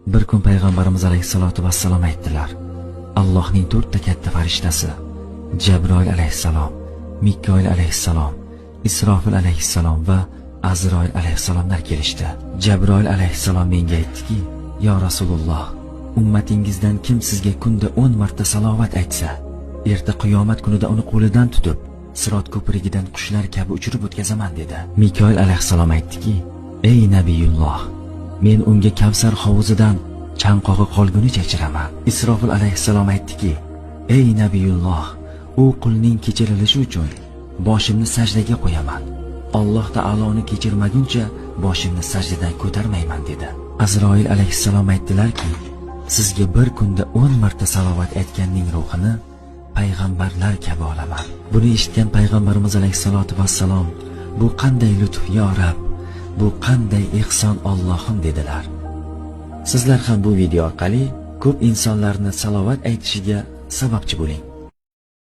Bir kun payg'ambarimiz alayhisolatu vassalom aytdilar: Allohning 4 ta katta farishtasi Jabroil alayhissalom, Mikoil alayhissalom, Isrofil alayhissalom va Azroil alayhissalomlar kelishdi. Jabroil alayhissalom menga aytdiki: "Ya Rasululloh, ummatingizdan kim sizga kunda 10 marta salovat aytsa, erta qiyomat kunida uni qo'lidan tutib, Sirot ko'prigidan qushlar kabi uchirib o'tkazaman" dedi. Mikoil alayhissalom aytdiki: "Ey Nabiyulloh, men unga Kavsar hovuzidan chanqog'i qolgunicha ichiraman." Isrofil alayhissalom aytdiki: "Ey Nabiyulloh, u qulning kechirilishi uchun boshimni sajdaga qo'yaman. Alloh taoloni kechirmaguncha boshimni sajdadan ko'tarmayman" dedi. Azroil alayhissalom aytdilarki: "Sizga bir kunda 10 marta salovat aytganning ruhini payg'ambarlar kabi olaman." Buni eshitgan payg'ambarimiz alayhissalatu vassalom: "Bu qanday lutf yo Rabb, bu qanday ehson Allohim" dedilar. Sizlar ham bu video orqali ko'p insonlarni salovat aytishiga sababchi bo'ling.